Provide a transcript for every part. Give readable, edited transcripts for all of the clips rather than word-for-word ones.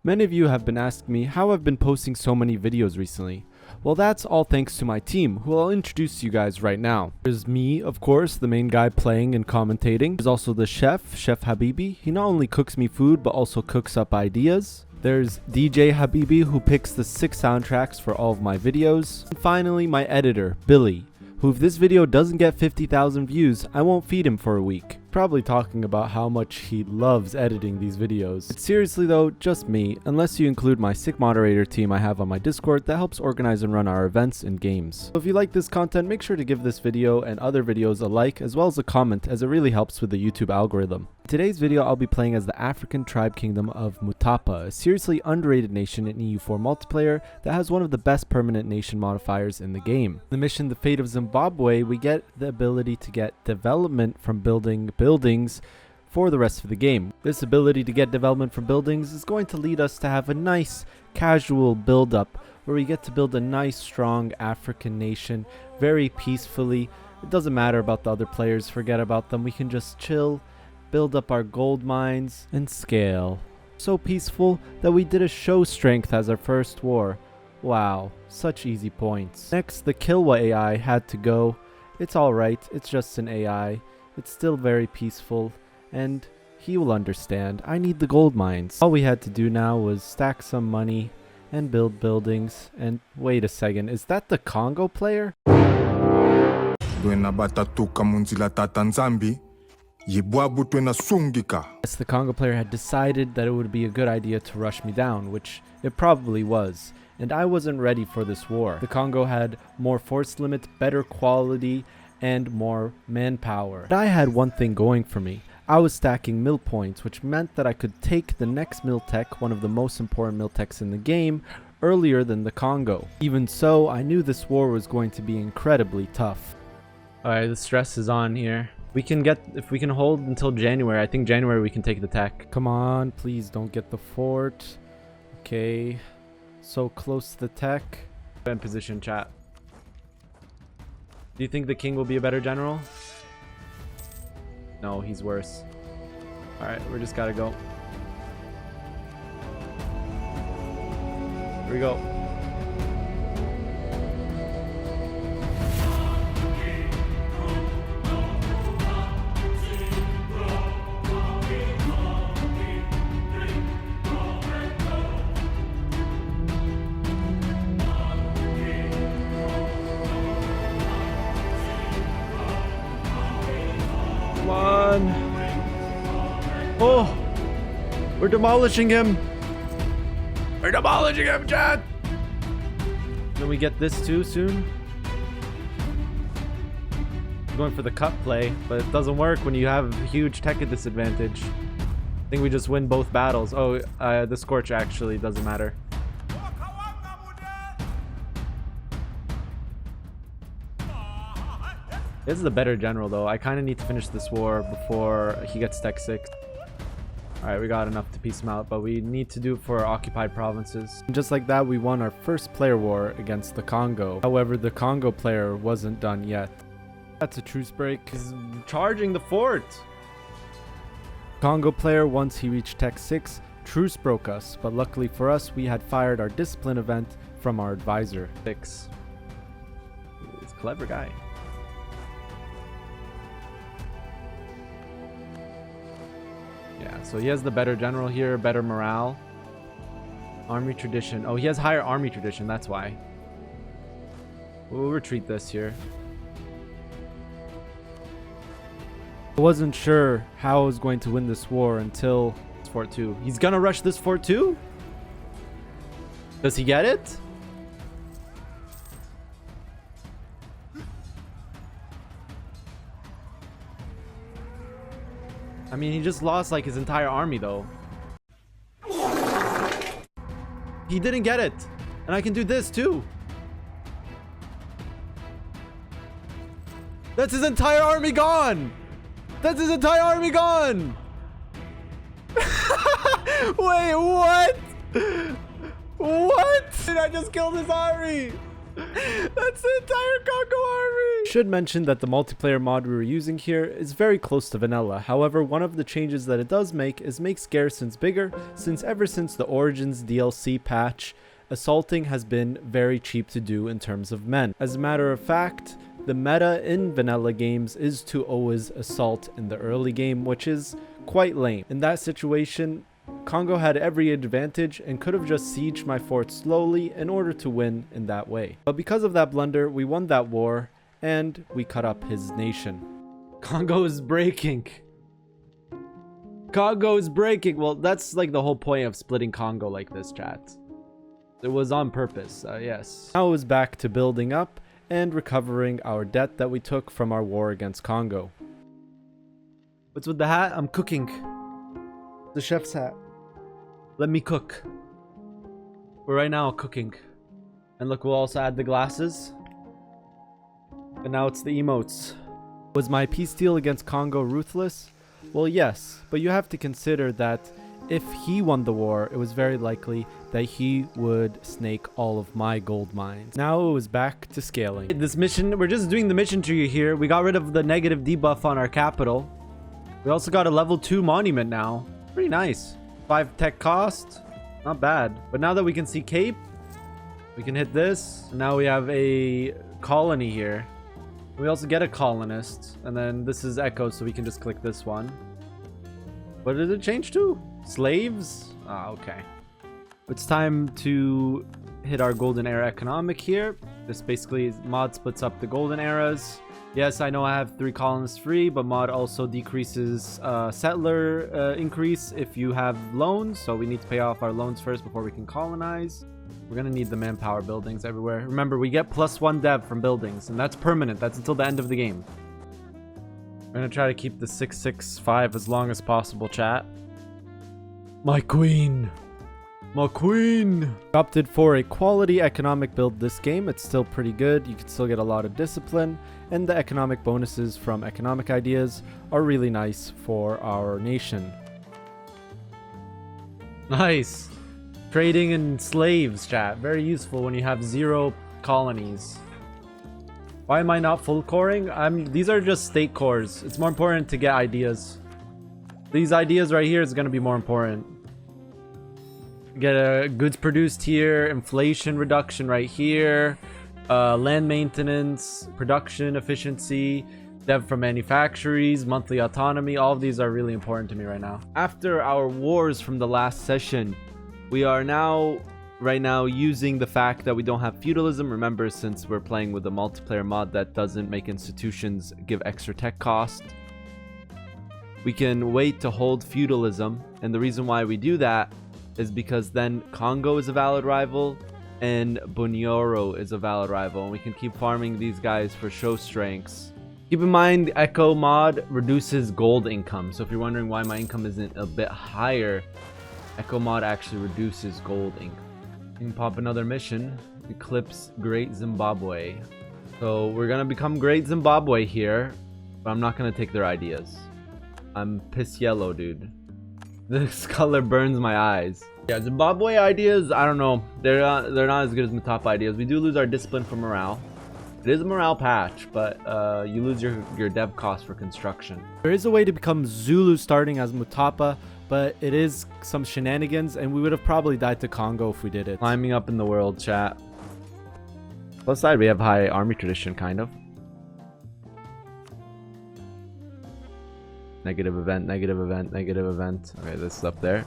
Many of you have been asking me how I've been posting so many videos recently. Well, that's all thanks to my team, who I'll introduce to you guys right now. There's me, of course, the main guy playing and commentating. There's also the chef, Chef Habibi. He not only cooks me food, but also cooks up ideas. There's DJ Habibi, who picks the 6 soundtracks for all of my videos. And finally, my editor, Billy, who if this video doesn't get 50,000 views, I won't feed him for a week. Probably talking about how much he loves editing these videos. But seriously though, just me, unless you include my sick moderator team I have on my Discord that helps organize and run our events and games. So if you like this content, make sure to give this video and other videos a like as well as a comment, as it really helps with the YouTube algorithm. In today's video, I'll be playing as the African tribe kingdom of Mutapa, a seriously underrated nation in EU4 Multiplayer that has one of the best permanent nation modifiers in the game. In the mission The Fate of Zimbabwe, we get the ability to get development from building buildings for the rest of the game. This ability to get development from buildings is going to lead us to have a nice casual build up where we get to build a nice strong African nation very peacefully. It doesn't matter about the other players, forget about them, we can just chill, build up our gold mines and scale. So peaceful that we did a show strength as our first war. Wow, such easy points. Next, the Kilwa AI had to go. It's alright, it's just an AI. It's still very peaceful, and he will understand. I need the gold mines. All we had to do now was stack some money and build buildings. And wait a second, is that the Congo player? Yes, the Congo player had decided that it would be a good idea to rush me down, which it probably was. And I wasn't ready for this war. The Congo had more force limit, better quality, and more manpower. But I had one thing going for me. I was stacking mill points, which meant that I could take the next mill tech, one of the most important mill techs in the game, earlier than the Congo. Even so, I knew this war was going to be incredibly tough. Alright, the stress is on here. We can get, if we can hold until January, I think January we can take the tech. Come on, please don't get the fort. Okay, so close to the tech. In position, chat. Do you think the king will be a better general? No, he's worse. Alright, we just gotta go. Here we go. Come on. Oh, we're demolishing him. We're demolishing him, chat. Then we get this too soon. I'm going for the cut play, but it doesn't work when you have a huge tech disadvantage. I think we just win both battles. Oh, the Scorch actually doesn't matter. This is the better general though. I kind of need to finish this war before he gets tech 6. Alright, we got enough to piece him out, but we need to do it for our occupied provinces. And just like that, we won our first player war against the Congo. However, the Congo player wasn't done yet. That's a truce break. He's charging the fort. Congo player, once he reached tech 6, truce broke us, but luckily for us, we had fired our discipline event from our advisor. 6. He's a clever guy. Yeah, so he has the better general here, better morale. Army tradition. Oh, he has higher army tradition, that's why. We'll retreat this here. I wasn't sure how I was going to win this war until Fort 2. He's gonna rush this Fort 2? Does he get it? I mean, he just lost like his entire army though. He didn't get it. And I can do this too. That's his entire army gone. That's his entire army gone. Wait, what? What? Did I just kill his army? That's the entire Congo army! Should mention that the multiplayer mod we were using here is very close to vanilla. However, one of the changes that it does make is makes garrisons bigger, since ever since the Origins DLC patch, assaulting has been very cheap to do in terms of men. As a matter of fact, the meta in vanilla games is to always assault in the early game, which is quite lame. In that situation, Congo had every advantage and could have just sieged my fort slowly in order to win in that way. But because of that blunder, we won that war and we cut up his nation. Congo is breaking. Congo is breaking. Well, that's like the whole point of splitting Congo like this, chat. It was on purpose, yes. Now it was back to building up and recovering our debt that we took from our war against Congo. What's with the hat? I'm cooking. The chef's hat. Let me cook. We're right now cooking. And look, we'll also add the glasses. And now it's the emotes. Was my peace deal against Congo ruthless? Well, yes, but you have to consider that if he won the war, it was very likely that he would snake all of my gold mines. Now it was back to scaling. This mission, we're just doing the mission tree here. We got rid of the negative debuff on our capital. We also got a level 2 monument now. Pretty nice. 5 tech cost. Not bad. But now that we can see Cape, we can hit this. Now we have a colony here. We also get a colonist. And then this is Echo, so we can just click this one. What did it change to? Slaves? Ah, okay. It's time to hit our golden era economic here. This basically mod splits up the golden eras. Yes, I know I have 3 colonists free, but mod also decreases settler increase if you have loans. So we need to pay off our loans first before we can colonize. We're gonna need the manpower buildings everywhere. Remember, we get +1 dev from buildings, and that's permanent. That's until the end of the game. We're gonna try to keep the 665 as long as possible, chat. My queen. My queen. Opted for a quality economic build this game. It's still pretty good. You can still get a lot of discipline, and the economic bonuses from economic ideas are really nice for our nation. Nice. Trading in slaves, chat. Very useful when you have 0 colonies. Why am I not full coring? These are just state cores. It's more important to get ideas. These ideas right here is going to be more important. Get goods produced here, inflation reduction right here, land maintenance, production efficiency, dev from manufactories, monthly autonomy. All of these are really important to me right now. After our wars from the last session, we are now right now using the fact that we don't have feudalism. Remember, since we're playing with a multiplayer mod that doesn't make institutions give extra tech cost, we can wait to hold feudalism. And the reason why we do that is because then Congo is a valid rival and Bunyoro is a valid rival, and we can keep farming these guys for show strengths. Keep in mind, the Echo mod reduces gold income, so if you're wondering why my income isn't a bit higher, Echo mod actually reduces gold income. You can pop another mission, Eclipse Great Zimbabwe. So we're gonna become Great Zimbabwe here, but I'm not gonna take their ideas. I'm piss yellow, dude. This color burns my eyes. Yeah, Zimbabwe ideas, I don't know. They're not as good as Mutapa ideas. We do lose our discipline for morale. It is a morale patch, but you lose your dev cost for construction. There is a way to become Zulu starting as Mutapa, but it is some shenanigans, and we would have probably died to Congo if we did it. Climbing up in the world, chat. Plus side, we have high army tradition, kind of. Negative event, negative event, negative event. Okay, this is up there.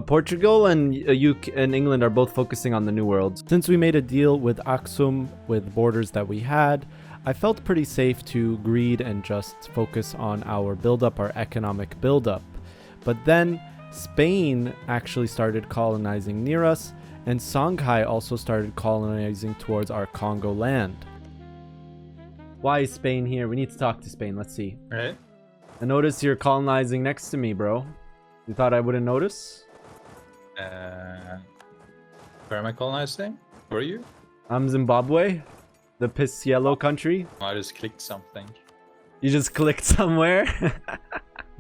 Portugal and UK and England are both focusing on the New World. Since we made a deal with Aksum with borders that we had, I felt pretty safe to greed and just focus on our buildup, our economic buildup. But then Spain actually started colonizing near us, and Songhai also started colonizing towards our Congo land. Why is Spain here? We need to talk to Spain. Let's see. All right. I noticed you're colonizing next to me, bro. You thought I wouldn't notice? Where am I colonizing? Where are you? I'm Zimbabwe, the piss yellow country. I just clicked something. You just clicked somewhere?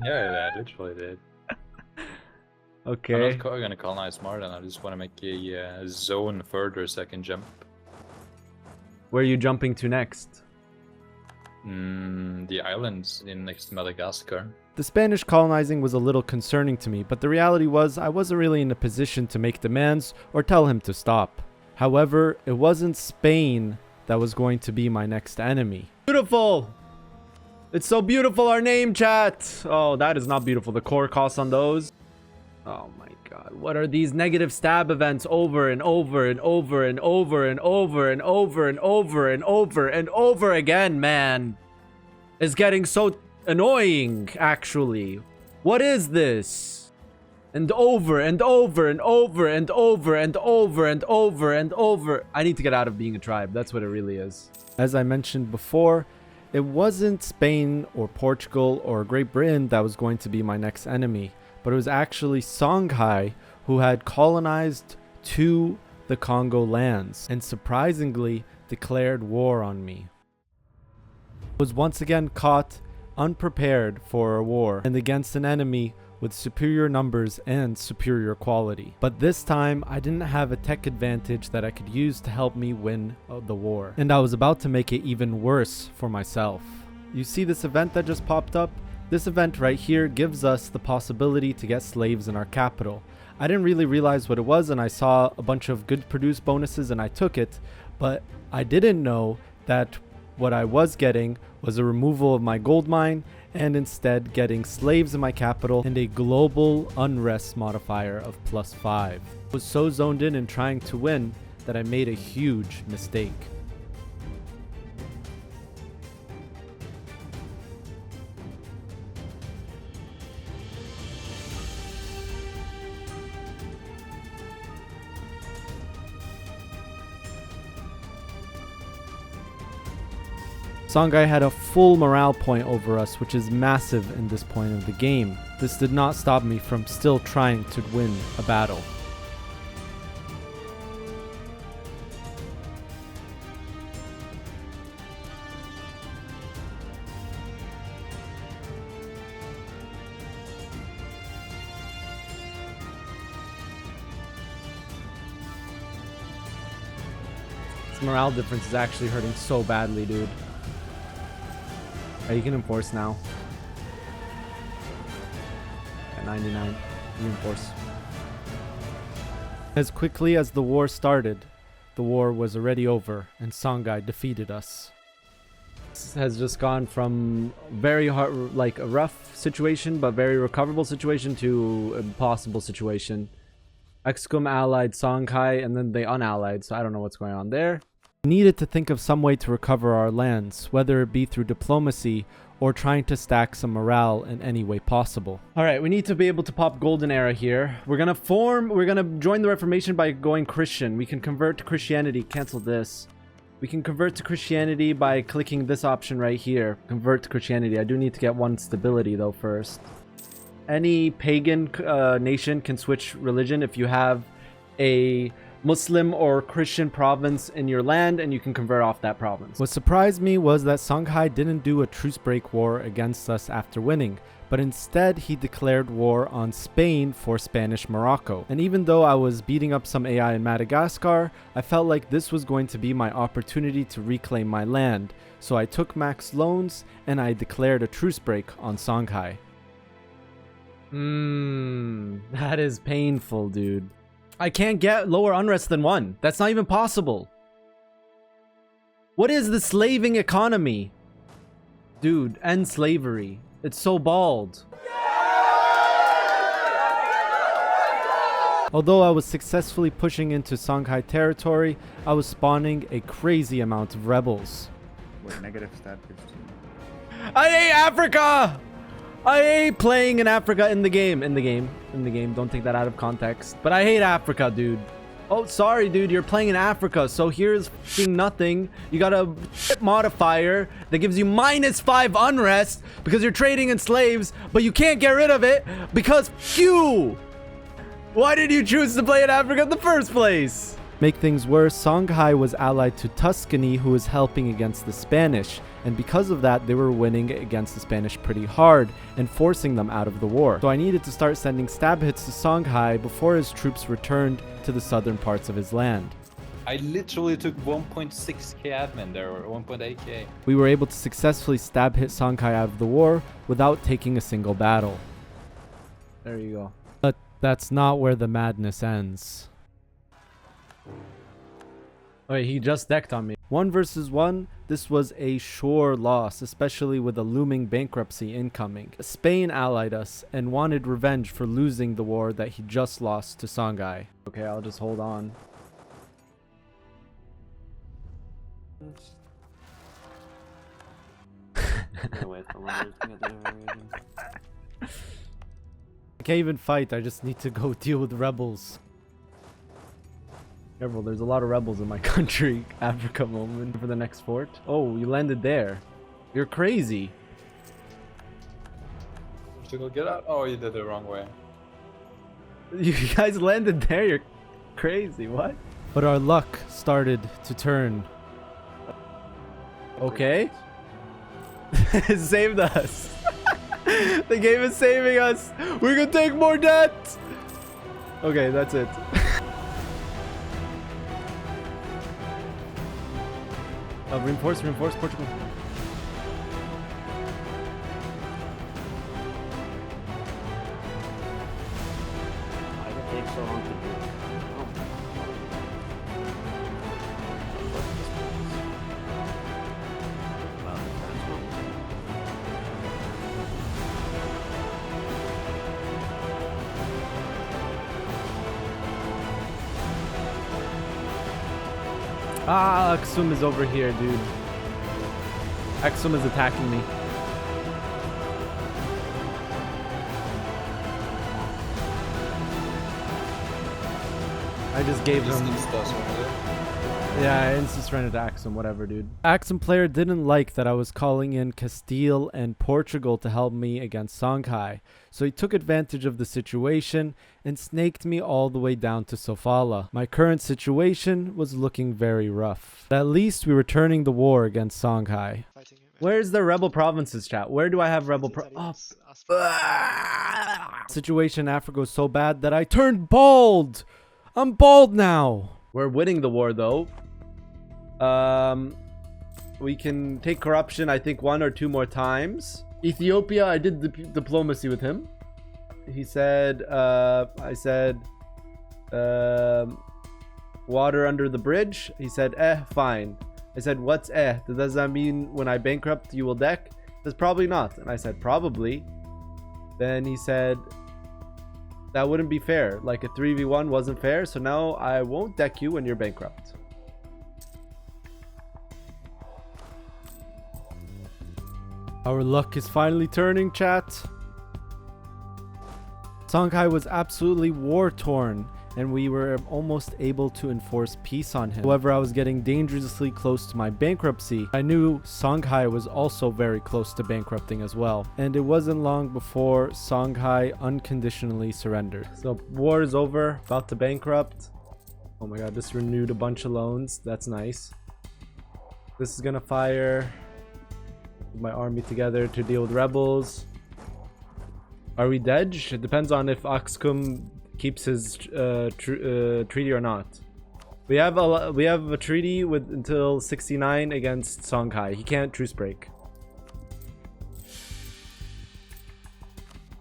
Yeah, I literally did. Okay. I'm not gonna colonize more than I just want to make a zone further so I can jump. Where are you jumping to next? The islands in next to Madagascar. The Spanish colonizing was a little concerning to me, but the reality was I wasn't really in a position to make demands or tell him to stop. However, it wasn't Spain that was going to be my next enemy. Beautiful! It's so beautiful, our name, chat! Oh, that is not beautiful. The core costs on those. Oh my god. What are these negative stab events over and over and over and over and over and over and over and over and over again, man? It's getting so annoying, actually. What is this? And over and over and over and over and over and over and over. I need to get out of being a tribe. That's what it really is. As I mentioned before, it wasn't Spain or Portugal or Great Britain that was going to be my next enemy, but it was actually Songhai, who had colonized to the Congo lands and surprisingly declared war on me. I was once again caught unprepared for a war and against an enemy with superior numbers and superior quality. But this time, I didn't have a tech advantage that I could use to help me win the war. And I was about to make it even worse for myself. You see this event that just popped up? This event right here gives us the possibility to get slaves in our capital. I didn't really realize what it was, and I saw a bunch of good produce bonuses and I took it, but I didn't know that what I was getting was a removal of my gold mine and instead getting slaves in my capital and a global unrest modifier of +5. I was so zoned in and trying to win that I made a huge mistake. Songhai had a full morale point over us, which is massive in this point of the game. This did not stop me from still trying to win a battle. This morale difference is actually hurting so badly, dude. You can enforce now. At 99, you enforce. As quickly as the war started, the war was already over and Songhai defeated us. This has just gone from very hard, like a rough situation, but very recoverable situation to impossible situation. Excom allied Songhai and then they unallied, so I don't know what's going on there. We needed to think of some way to recover our lands, whether it be through diplomacy or trying to stack some morale in any way possible. Alright, we need to be able to pop Golden Era here. We're gonna join the Reformation by going Christian. We can convert to Christianity, cancel this. We can convert to Christianity by clicking this option right here, convert to Christianity. I do need to get one stability though first. Any pagan nation can switch religion if you have a Muslim or Christian province in your land and you can convert off that province. What surprised me was that Songhai didn't do a truce break war against us after winning, but instead he declared war on Spain for Spanish Morocco. And even though I was beating up some AI in Madagascar, I felt like this was going to be my opportunity to reclaim my land. So I took max loans and I declared a truce break on Songhai. That is painful, dude. I can't get lower unrest than 1. That's not even possible. What is the slaving economy? Dude, end slavery. It's so bald. Although I was successfully pushing into Songhai territory, I was spawning a crazy amount of rebels. Wait, negative stat 15. I hate Africa! I hate playing in Africa in the game. Don't take that out of context. But I hate Africa, dude. Oh, sorry, dude. You're playing in Africa. So here's f***ing nothing. You got a modifier that gives you -5 unrest because you're trading in slaves, but you can't get rid of it because f*** you. Why did you choose to play in Africa in the first place? Make things worse, Songhai was allied to Tuscany, who was helping against the Spanish, and because of that they were winning against the Spanish pretty hard and forcing them out of the war. So I needed to start sending stab hits to Songhai before his troops returned to the southern parts of his land. I literally took 1.6k admin there, or 1.8k. We were able to successfully stab hit Songhai out of the war without taking a single battle. There you go. But that's not where the madness ends. Wait, he just decked on me. 1 versus 1, this was a sure loss, especially with a looming bankruptcy incoming. Spain allied us and wanted revenge for losing the war that he just lost to Songhai. Okay, I'll just hold on. I can't even fight, I just need to go deal with rebels. Careful, there's a lot of rebels in my country. Africa moment for the next fort. Oh, you landed there. You're crazy. To go get out? Oh, you did it the wrong way. You guys landed there, you're crazy, what? But our luck started to turn. Okay. It saved us. The game is saving us. We're gonna take more debt. Okay, that's it. Reinforce Portugal. Why did it take so long to do it? Ah, Aksum is over here, dude. Aksum is attacking me. I just gave him... Yeah, I instant surrendered to Axum, whatever, dude. Axum player didn't like that I was calling in Castile and Portugal to help me against Songhai, so he took advantage of the situation and snaked me all the way down to Sofala. My current situation was looking very rough. But at least we were turning the war against Songhai. Where's the rebel provinces, chat? Where do I have rebel Situation in Africa was so bad that I turned bald! I'm bald now! We're winning the war, though. We can take corruption, I think, 1 or 2 more times. Ethiopia, I did diplomacy with him. He said, I said, water under the bridge. He said, fine. I said, what's Does that mean when I bankrupt, you will deck? He says, probably not. And I said, probably. Then he said, that wouldn't be fair. Like a 3v1 wasn't fair, so now I won't deck you when you're bankrupt. Our luck is finally turning, chat. Songhai was absolutely war-torn, and we were almost able to enforce peace on him. However, I was getting dangerously close to my bankruptcy. I knew Songhai was also very close to bankrupting as well, and it wasn't long before Songhai unconditionally surrendered. So war is over, about to bankrupt. Oh my god, this renewed a bunch of loans. That's nice. This is gonna fire my army together to deal with rebels. Are we dead? It depends on if Aksum keeps his treaty or not. We have a treaty with until 69 against Songhai. He can't truce break.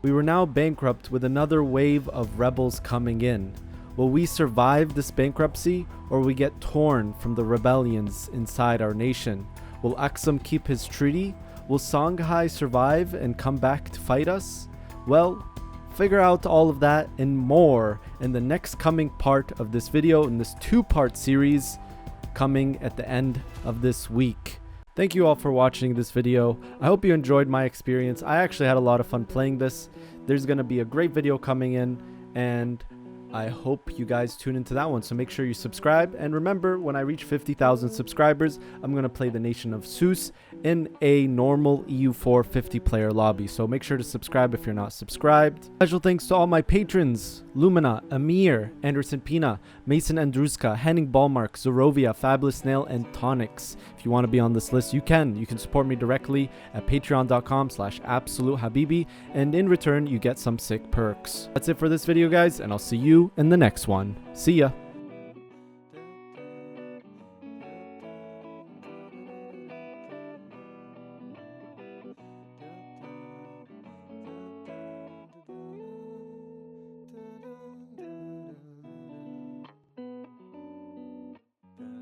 We were now bankrupt with another wave of rebels coming in. Will we survive this bankruptcy, or we get torn from the rebellions inside our nation? Will Aksum keep his treaty? Will Songhai survive and come back to fight us? Well, figure out all of that and more in the next coming part of this video in this 2-part series coming at the end of this week. Thank you all for watching this video. I hope you enjoyed my experience. I actually had a lot of fun playing this. There's going to be a great video coming in, and I hope you guys tune into that one. So make sure you subscribe. And remember, when I reach 50,000 subscribers, I'm going to play the nation of Sus in a normal EU4 50-player lobby. So make sure to subscribe if you're not subscribed. Special thanks to all my patrons: Lumina, Amir, Anderson Pina, Mason Andruska, Henning Ballmark, Zorovia, Fabulous Snail, and Tonics. If you want to be on this list, you can. You can support me directly at patreon.com/absolutehabibi, and in return, you get some sick perks. That's it for this video, guys, and I'll see you in the next one. See ya.